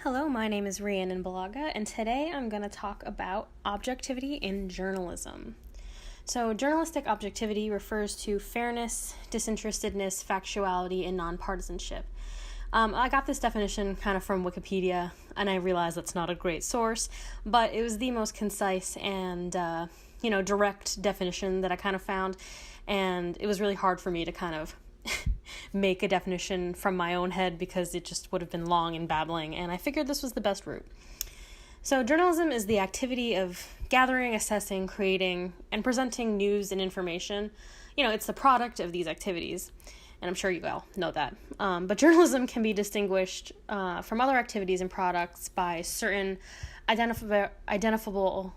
Hello, my name is Rhiannon Bulaga, and today I'm going to talk about objectivity in journalism. So, journalistic objectivity refers to fairness, disinterestedness, factuality, and nonpartisanship. I got this definition kind of from Wikipedia, and I realize that's not a great source, but it was the most concise and, direct definition that I kind of found, and it was really hard for me to kind of make a definition from my own head because it just would have been long and babbling, and I figured this was the best route. So journalism is the activity of gathering, assessing, creating, and presenting news and information. It's the product of these activities, and I'm sure you all know that. But journalism can be distinguished from other activities and products by certain identifiable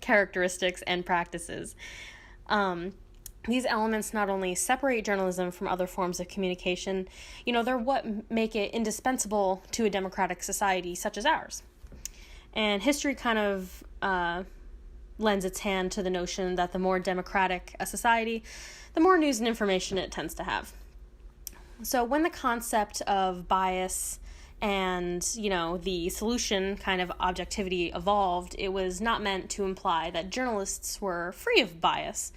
characteristics and practices. These elements not only separate journalism from other forms of communication, they're what make it indispensable to a democratic society such as ours. And history kind of lends its hand to the notion that the more democratic a society, the more news and information it tends to have. So when the concept of bias and, the solution kind of objectivity evolved, it was not meant to imply that journalists were free of bias.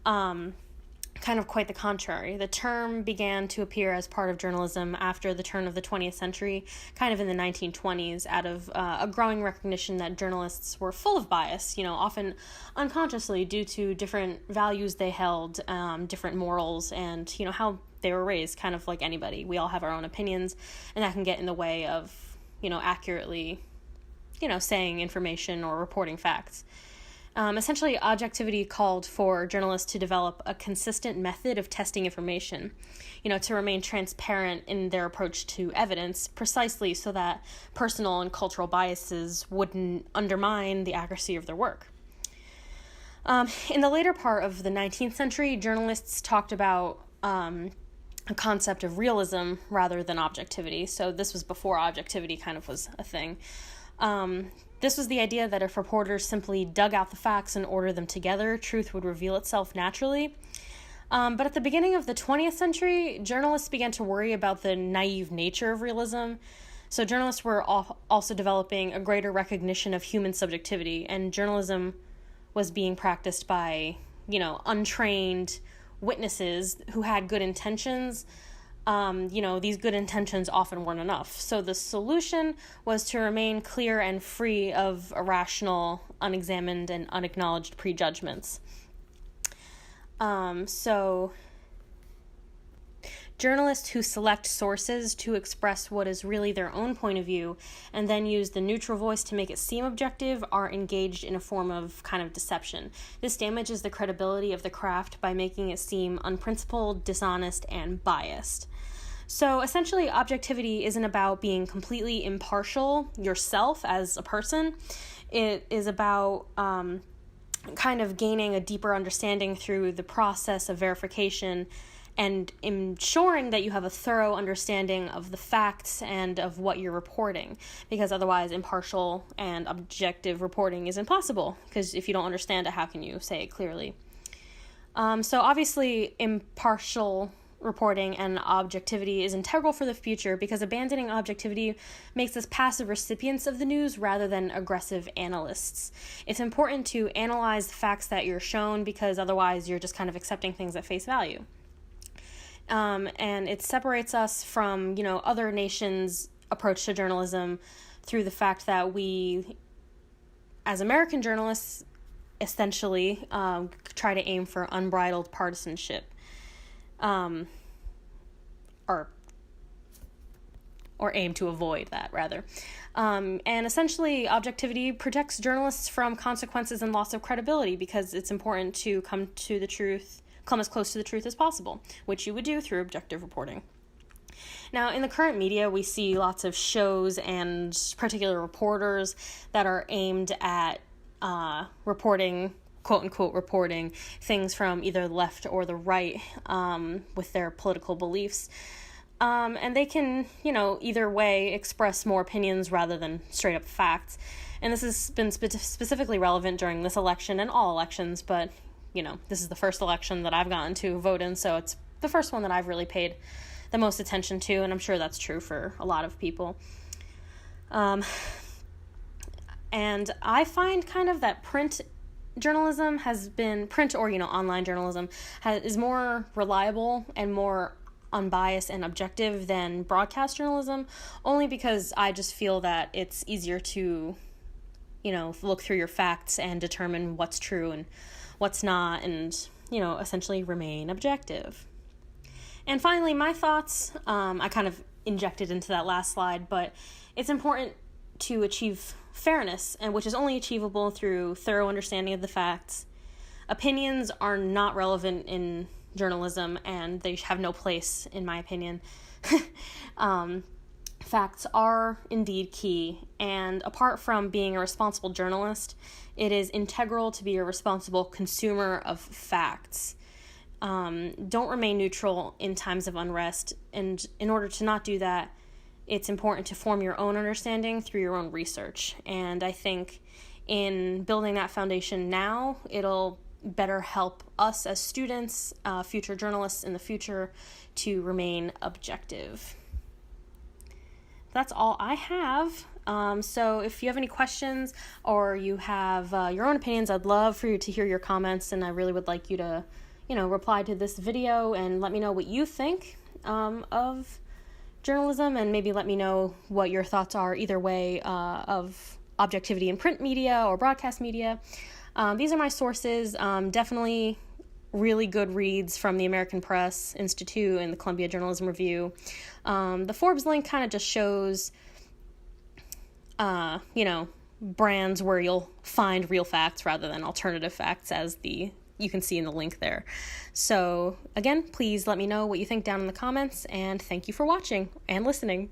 Kind of quite the contrary. The term began to appear as part of journalism after the turn of the 20th century, kind of in the 1920s, out of a growing recognition that journalists were full of bias, often unconsciously due to different values they held, different morals, and, how they were raised, kind of like anybody. We all have our own opinions, and that can get in the way of, accurately, saying information or reporting facts. Essentially, objectivity called for journalists to develop a consistent method of testing information, to remain transparent in their approach to evidence, precisely so that personal and cultural biases wouldn't undermine the accuracy of their work. In the later part of the 19th century, journalists talked about a concept of realism rather than objectivity. So this was before objectivity kind of was a thing. This was the idea that if reporters simply dug out the facts and ordered them together, truth would reveal itself naturally. But at the beginning of the 20th century, journalists began to worry about the naive nature of realism. So journalists were also developing a greater recognition of human subjectivity, and journalism was being practiced by, untrained witnesses who had good intentions. These good intentions often weren't enough. So the solution was to remain clear and free of irrational, unexamined, and unacknowledged prejudgments. So journalists who select sources to express what is really their own point of view and then use the neutral voice to make it seem objective are engaged in a form of kind of deception. This damages the credibility of the craft by making it seem unprincipled, dishonest, and biased. So essentially, objectivity isn't about being completely impartial yourself as a person. It is about kind of gaining a deeper understanding through the process of verification and ensuring that you have a thorough understanding of the facts and of what you're reporting, because otherwise impartial and objective reporting is impossible, because if you don't understand it, how can you say it clearly? So obviously impartial reporting and objectivity is integral for the future, because abandoning objectivity makes us passive recipients of the news rather than aggressive analysts. It's important to analyze the facts that you're shown, because otherwise you're just kind of accepting things at face value. And it separates us from, other nations' approach to journalism through the fact that we, as American journalists, essentially try to aim for unbridled partisanship, or aim to avoid that, rather. And essentially, objectivity protects journalists from consequences and loss of credibility, because it's important to come as close to the truth as possible, which you would do through objective reporting. Now, in the current media, we see lots of shows and particular reporters that are aimed at reporting, quote-unquote reporting, things from either the left or the right with their political beliefs. And they can, either way express more opinions rather than straight-up facts. And this has been specifically relevant during this election and all elections, but this is the first election that I've gotten to vote in, so it's the first one that I've really paid the most attention to, and I'm sure that's true for a lot of people. And I find kind of that print journalism print or, online journalism is more reliable and more unbiased and objective than broadcast journalism, only because I just feel that it's easier to, look through your facts and determine what's true and what's not, and, essentially remain objective. And finally, my thoughts, I kind of injected into that last slide, but it's important to achieve fairness, and which is only achievable through thorough understanding of the facts. Opinions are not relevant in journalism, and they have no place, in my opinion. Facts are indeed key, and apart from being a responsible journalist, it is integral to be a responsible consumer of facts. Don't remain neutral in times of unrest, and in order to not do that, it's important to form your own understanding through your own research. And I think in building that foundation now, it'll better help us as students, future journalists in the future, to remain objective. That's all I have. So if you have any questions or you have your own opinions, I'd love for you to hear your comments, and I really would like you to, reply to this video and let me know what you think of journalism, and maybe let me know what your thoughts are either way of objectivity in print media or broadcast media. These are my sources. Definitely really good reads from the American Press Institute and the Columbia Journalism Review. The Forbes link kind of just shows, brands where you'll find real facts rather than alternative facts, as you can see in the link there. So again, please let me know what you think down in the comments, and thank you for watching and listening.